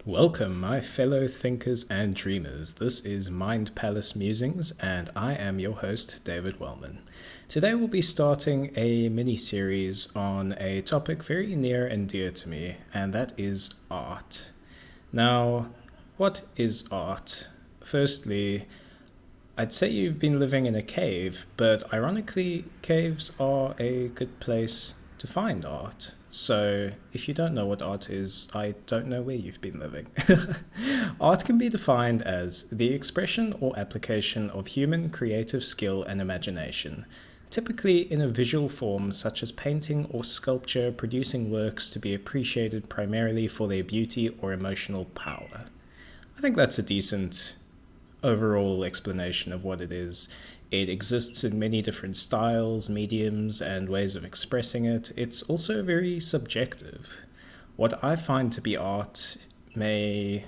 Welcome, my fellow thinkers and dreamers. This is Mind Palace Musings, and I am your host, David Wellman. Today we'll be starting a mini-series on a topic very near and dear to me, and that is art. Now, what is art? Firstly, I'd say you've been living in a cave, but ironically, caves are a good place to find art. So, if you don't know what art is, I don't know where you've been living. Art can be defined as the expression or application of human creative skill and imagination, typically in a visual form such as painting or sculpture, producing works to be appreciated primarily for their beauty or emotional power. I think that's a decent overall explanation of what it is. It exists in many different styles, mediums, and ways of expressing it. It's also very subjective. What I find to be art may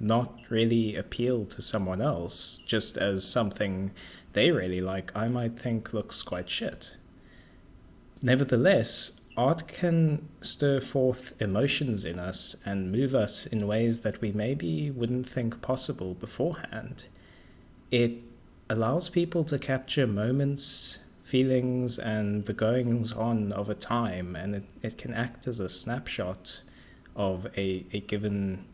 not really appeal to someone else, just as something they really like I might think looks quite shit. Nevertheless, art can stir forth emotions in us and move us in ways that we maybe wouldn't think possible beforehand. It allows people to capture moments, feelings, and the goings on of a time, and it can act as a snapshot of a given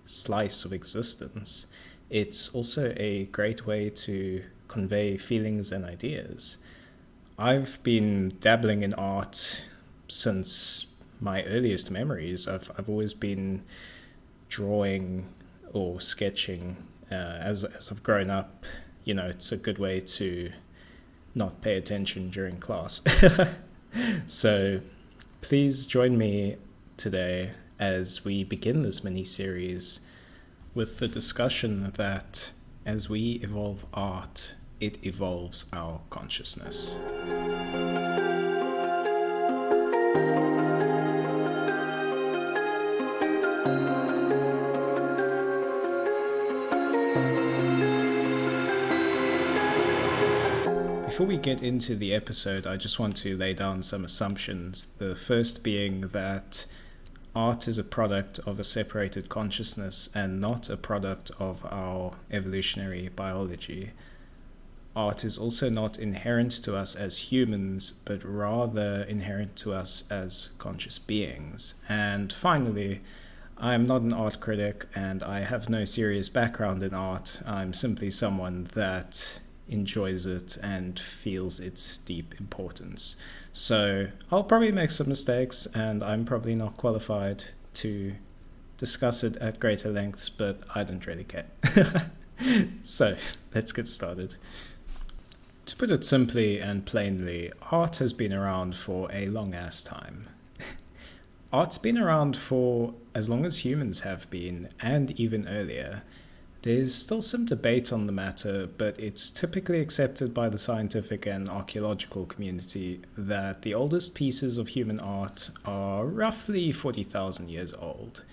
slice of existence. It's also a great way to convey feelings and ideas. I've been dabbling in art since my earliest memories. I've always been drawing or sketching as I've grown up. You know, it's a good way to not pay attention during class. So please join me today as we begin this mini-series with the discussion that as we evolve art, it evolves our consciousness. Before we get into the episode, I just want to lay down some assumptions. The first being that art is a product of a separated consciousness and not a product of our evolutionary biology. Art is also not inherent to us as humans, but rather inherent to us as conscious beings. And finally, I'm not an art critic and I have no serious background in art. I'm simply someone that enjoys it and feels its deep importance. So I'll probably make some mistakes and I'm probably not qualified to discuss it at greater lengths, but I don't really care. So let's get started. To put it simply and plainly, art has been around for a long ass time. Art's been around for as long as humans have been, and even earlier. There's still some debate on the matter, but it's typically accepted by the scientific and archaeological community that the oldest pieces of human art are roughly 40,000 years old,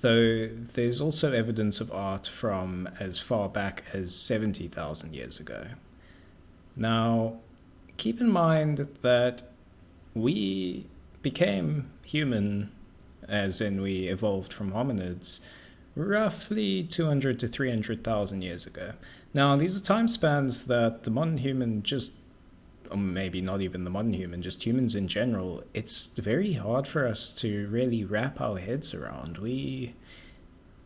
though there's also evidence of art from as far back as 70,000 years ago. Now, keep in mind that we became human, as in we evolved from hominids, roughly 200 to 300,000 years ago. Now, these are time spans that the modern human or maybe not even the modern human, just humans in general, it's very hard for us to really wrap our heads around. We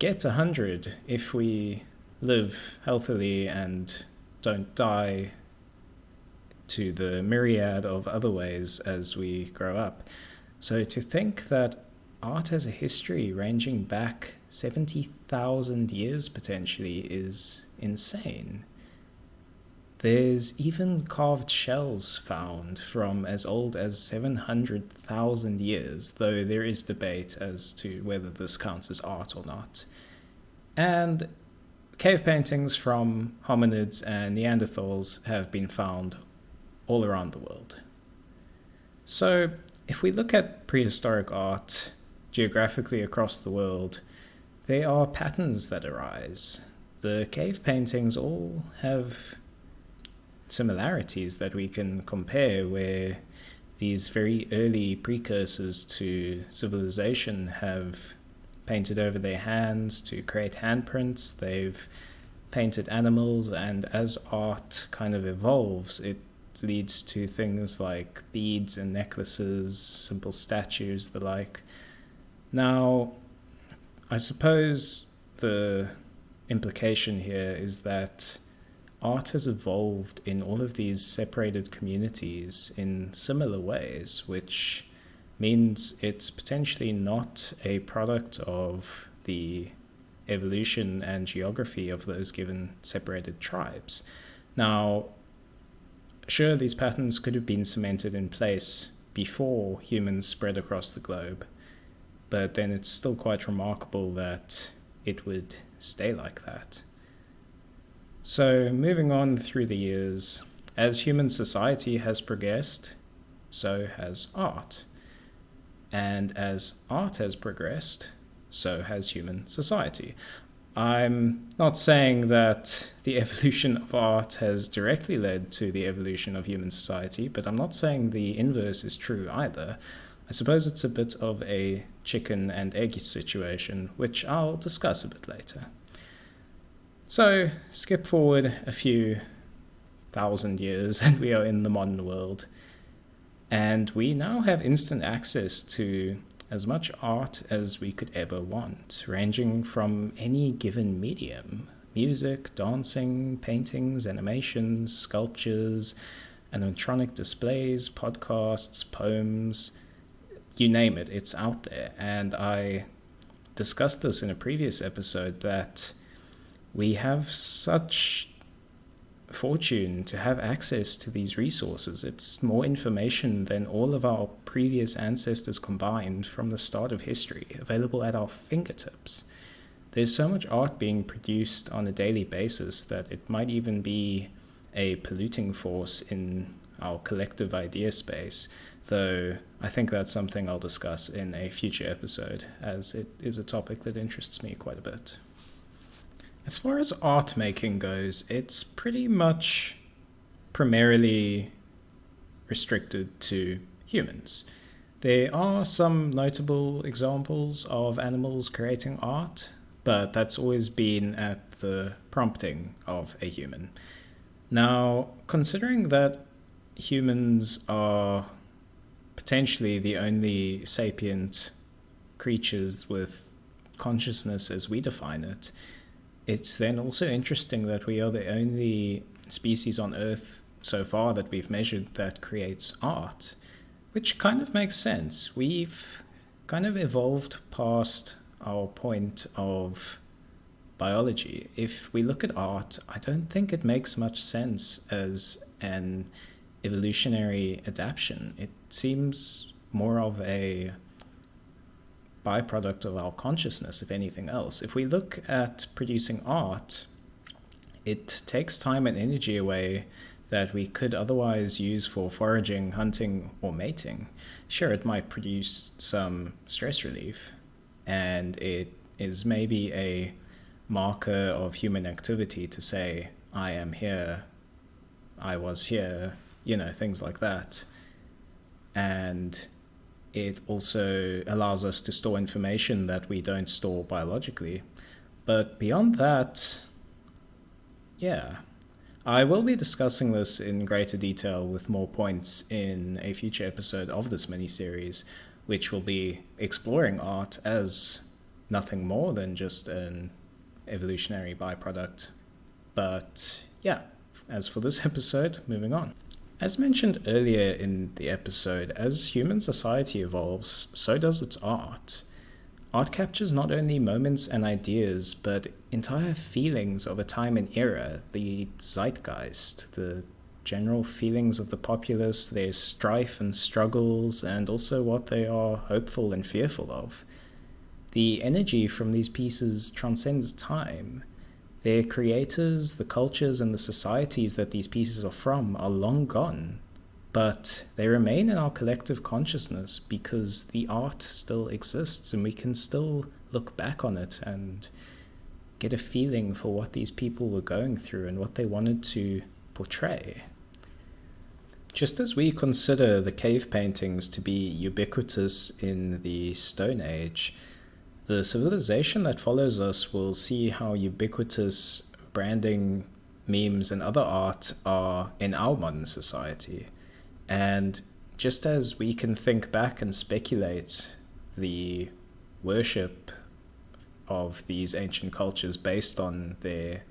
get 100 if we live healthily and don't die to the myriad of other ways as we grow up. So to think that art has a history ranging back 70,000 years potentially is insane. There's even carved shells found from as old as 700,000 years, though there is debate as to whether this counts as art or not. And cave paintings from hominids and Neanderthals have been found all around the world. So if we look at prehistoric art geographically across the world, there are patterns that arise. The cave paintings all have similarities that we can compare, where these very early precursors to civilization have painted over their hands to create handprints. They've painted animals, and as art kind of evolves, it leads to things like beads and necklaces, simple statues, the like. Now, I suppose the implication here is that art has evolved in all of these separated communities in similar ways, which means it's potentially not a product of the evolution and geography of those given separated tribes. Now, sure, these patterns could have been cemented in place before humans spread across the globe, but then it's still quite remarkable that it would stay like that. So, moving on through the years, as human society has progressed, so has art. And as art has progressed, so has human society. I'm not saying that the evolution of art has directly led to the evolution of human society, but I'm not saying the inverse is true either. I suppose it's a bit of a chicken and egg situation, which I'll discuss a bit later. So, skip forward a few thousand years and we are in the modern world. And we now have instant access to as much art as we could ever want, ranging from any given medium: music, dancing, paintings, animations, sculptures, animatronic displays, podcasts, poems, you name it, it's out there. And I discussed this in a previous episode that we have such fortune to have access to these resources. It's more information than all of our previous ancestors combined from the start of history, available at our fingertips. There's so much art being produced on a daily basis that it might even be a polluting force in our collective idea space, though I think that's something I'll discuss in a future episode, as it is a topic that interests me quite a bit. As far as art making goes, it's pretty much primarily restricted to humans. There are some notable examples of animals creating art, but that's always been at the prompting of a human. Now, considering that humans are potentially the only sapient creatures with consciousness as we define it, it's then also interesting that we are the only species on Earth so far that we've measured that creates art, which kind of makes sense. We've kind of evolved past our point of biology. If we look at art, I don't think it makes much sense as an evolutionary adaptation. It seems more of a byproduct of our consciousness, if anything else. If we look at producing art, it takes time and energy away that we could otherwise use for foraging, hunting, or mating. Sure, it might produce some stress relief, and it is maybe a marker of human activity to say, I am here, I was here, things like that. And it also allows us to store information that we don't store biologically. But beyond that, yeah. I will be discussing this in greater detail with more points in a future episode of this miniseries, which will be exploring art as nothing more than just an evolutionary byproduct. But yeah, as for this episode, moving on. As mentioned earlier in the episode, as human society evolves, so does its art. Art captures not only moments and ideas, but entire feelings of a time and era, the zeitgeist, the general feelings of the populace, their strife and struggles, and also what they are hopeful and fearful of. The energy from these pieces transcends time. Their creators, the cultures, and the societies that these pieces are from are long gone, but they remain in our collective consciousness because the art still exists and we can still look back on it and get a feeling for what these people were going through and what they wanted to portray. Just as we consider the cave paintings to be ubiquitous in the Stone Age, The civilization that follows us will see how ubiquitous branding, memes, and other art are in our modern society. And just as we can think back and speculate the worship of these ancient cultures based on their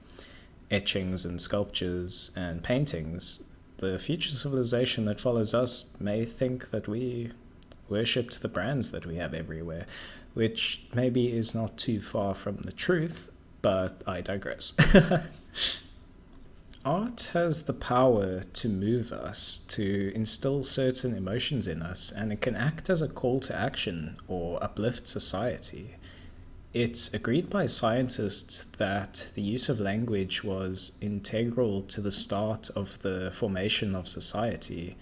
etchings and sculptures and paintings, the future civilization that follows us may think that we worshipped the brands that we have everywhere, which maybe is not too far from the truth, but I digress. Art has the power to move us, to instill certain emotions in us, and it can act as a call to action or uplift society. It's agreed by scientists that the use of language was integral to the start of the formation of society,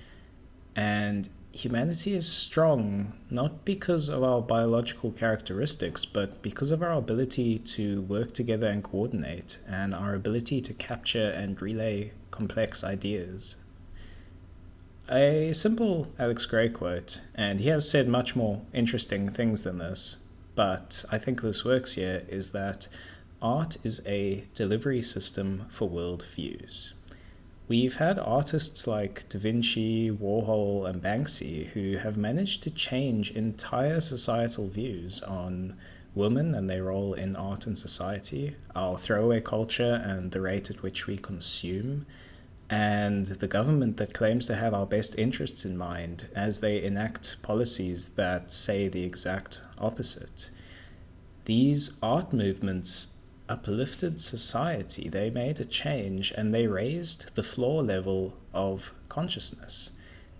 and humanity is strong not because of our biological characteristics, but because of our ability to work together and coordinate, and our ability to capture and relay complex ideas. A simple Alex Gray quote, and he has said much more interesting things than this, but I think this works here, is that art is a delivery system for world views. We've had artists like Da Vinci, Warhol, and Banksy who have managed to change entire societal views on women and their role in art and society, our throwaway culture and the rate at which we consume, and the government that claims to have our best interests in mind as they enact policies that say the exact opposite. These art movements uplifted society. They made a change and they raised the floor level of consciousness.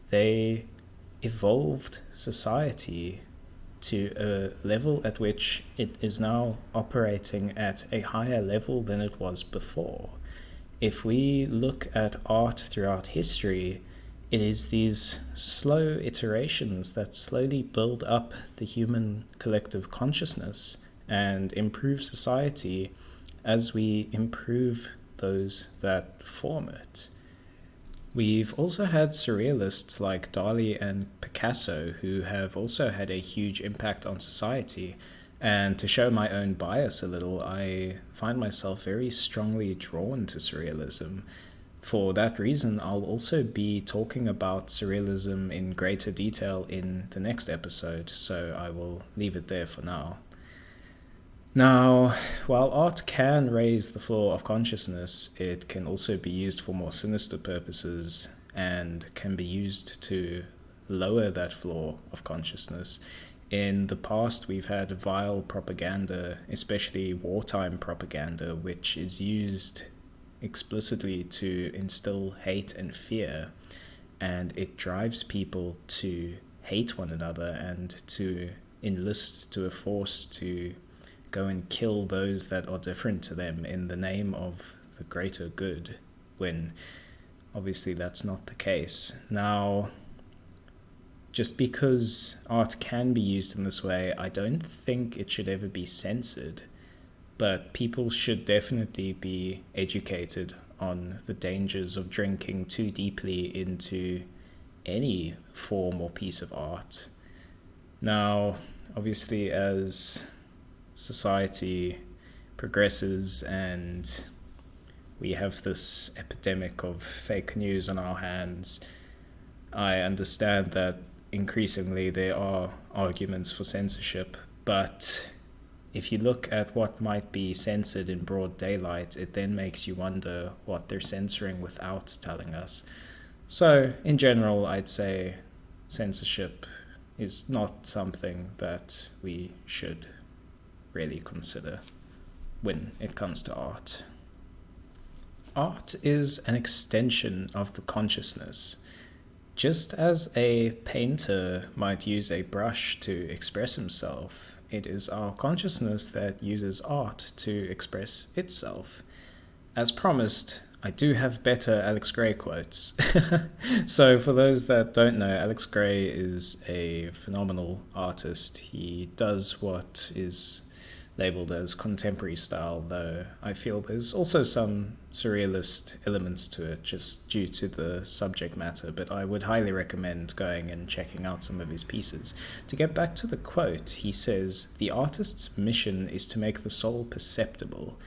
They evolved society to a level at which it is now operating at a higher level than it was before. If we look at art throughout history, it is these slow iterations that slowly build up the human collective consciousness and improve society as we improve those that form it. We've also had surrealists like Dali and Picasso who have also had a huge impact on society, and to show my own bias a little, I find myself very strongly drawn to surrealism. For that reason, I'll also be talking about surrealism in greater detail in the next episode, so I will leave it there for now. Now, while art can raise the floor of consciousness, it can also be used for more sinister purposes and can be used to lower that floor of consciousness. In the past, we've had vile propaganda, especially wartime propaganda, which is used explicitly to instill hate and fear, and it drives people to hate one another and to enlist to a force to go and kill those that are different to them in the name of the greater good, when obviously that's not the case. Now, just because art can be used in this way, I don't think it should ever be censored, but people should definitely be educated on the dangers of drinking too deeply into any form or piece of art. Now, obviously, as society progresses and we have this epidemic of fake news on our hands, I understand that increasingly there are arguments for censorship, but if you look at what might be censored in broad daylight, it then makes you wonder what they're censoring without telling us. So, in general, I'd say censorship is not something that we should really consider when it comes to art. Art is an extension of the consciousness. Just as a painter might use a brush to express himself, it is our consciousness that uses art to express itself. As promised, I do have better Alex Gray quotes. So for those that don't know, Alex Gray is a phenomenal artist. He does what is labeled as contemporary style, though I feel there's also some surrealist elements to it just due to the subject matter, but I would highly recommend going and checking out some of his pieces. To get back to the quote, he says, "The artist's mission is to make the soul perceptible.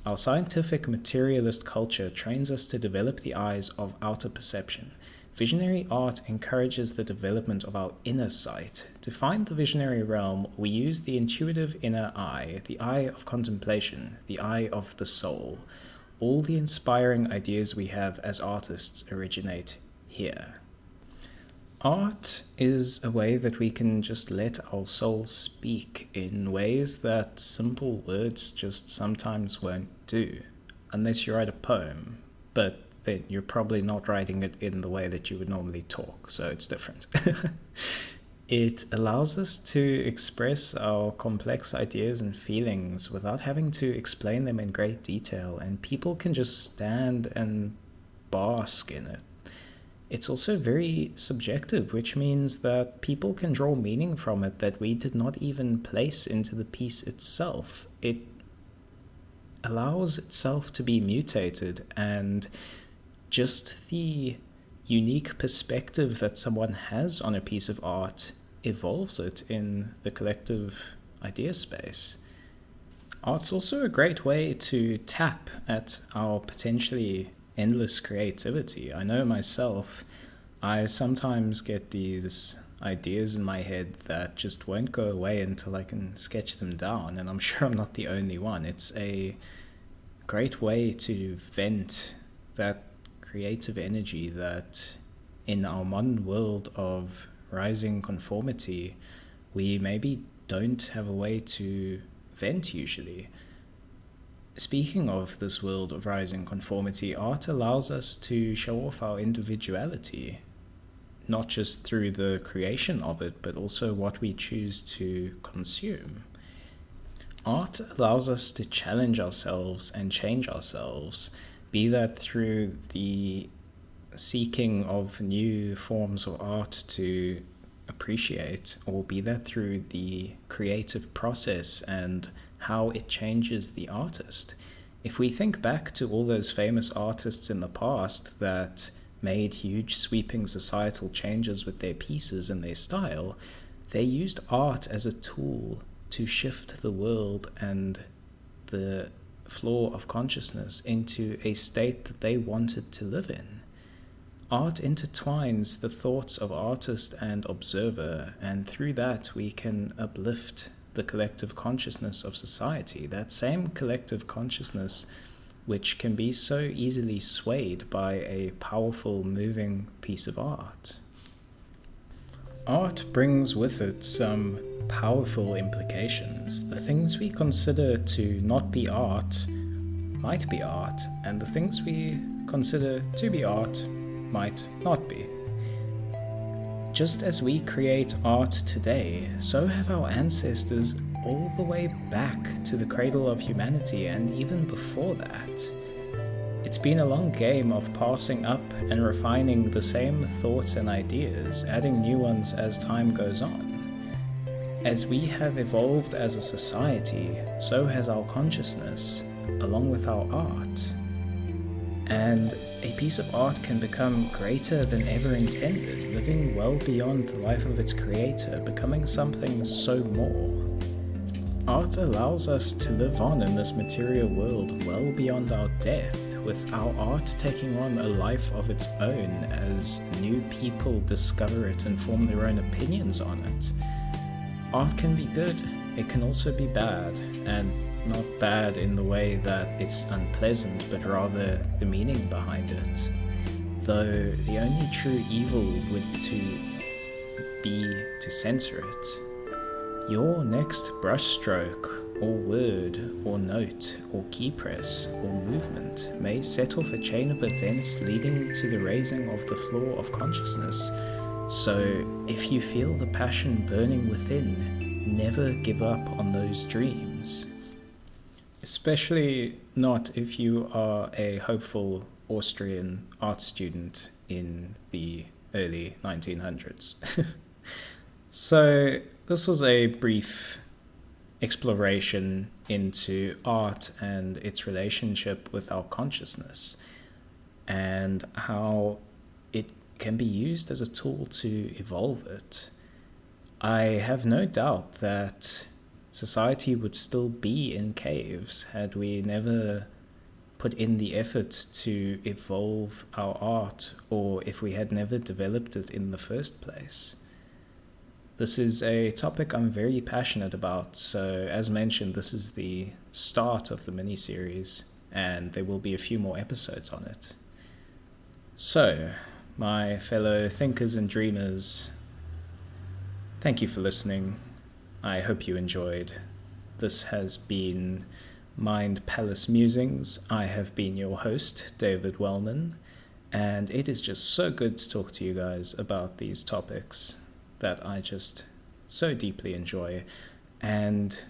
Our scientific materialist culture trains us to develop the eyes of outer perception. Visionary art encourages the development of our inner sight. To find the visionary realm, we use the intuitive inner eye, the eye of contemplation, the eye of the soul. All the inspiring ideas we have as artists originate here." Art is a way that we can just let our soul speak in ways that simple words just sometimes won't do, unless you write a poem, but then you're probably not writing it in the way that you would normally talk, so it's different. It allows us to express our complex ideas and feelings without having to explain them in great detail, and people can just stand and bask in it. It's also very subjective, which means that people can draw meaning from it that we did not even place into the piece itself. It allows itself to be mutated, and just the unique perspective that someone has on a piece of art evolves it in the collective idea space. Art's also a great way to tap at our potentially endless creativity. I know myself, I sometimes get these ideas in my head that just won't go away until I can sketch them down, and I'm sure I'm not the only one. It's a great way to vent that creative energy that in our modern world of rising conformity, we maybe don't have a way to vent usually. Speaking of this world of rising conformity, art allows us to show off our individuality, not just through the creation of it, but also what we choose to consume. Art allows us to challenge ourselves and change ourselves, be that through the seeking of new forms of art to appreciate, or be that through the creative process and how it changes the artist. If we think back to all those famous artists in the past that made huge sweeping societal changes with their pieces and their style, they used art as a tool to shift the world and the floor of consciousness into a state that they wanted to live in. Art intertwines the thoughts of artist and observer, and through that we can uplift the collective consciousness of society, that same collective consciousness which can be so easily swayed by a powerful, moving piece of art. Art brings with it some powerful implications. The things we consider to not be art might be art, and the things we consider to be art might not be. Just as we create art today, so have our ancestors all the way back to the cradle of humanity and even before that. It's been a long game of passing up and refining the same thoughts and ideas, adding new ones as time goes on. As we have evolved as a society, so has our consciousness, along with our art. And a piece of art can become greater than ever intended, living well beyond the life of its creator, becoming something so more. Art allows us to live on in this material world well beyond our death, with our art taking on a life of its own as new people discover it and form their own opinions on it. Art can be good, it can also be bad, and not bad in the way that it's unpleasant, but rather the meaning behind it. Though the only true evil would be to censor it. Your next brushstroke, or word, or note, or key press, or movement may set off a chain of events leading to the raising of the floor of consciousness. So, if you feel the passion burning within, never give up on those dreams. Especially not if you are a hopeful Austrian art student in the early 1900s. So this was a brief exploration into art and its relationship with our consciousness, and how it can be used as a tool to evolve it. I have no doubt that society would still be in caves had we never put in the effort to evolve our art, or if we had never developed it in the first place. This is a topic I'm very passionate about, so as mentioned, this is the start of the miniseries, and there will be a few more episodes on it. So, my fellow thinkers and dreamers, thank you for listening. I hope you enjoyed. This has been Mind Palace Musings. I have been your host, David Wellman, and it is just so good to talk to you guys about these topics that I just so deeply enjoy, and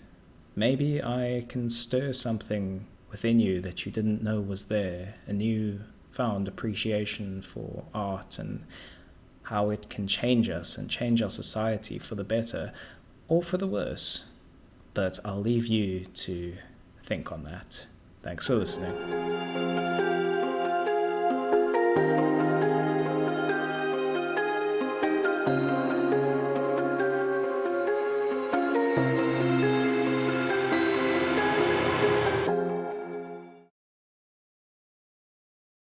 maybe I can stir something within you that you didn't know was there, a new found appreciation for art and how it can change us and change our society for the better or for the worse. But I'll leave you to think on that. Thanks for listening.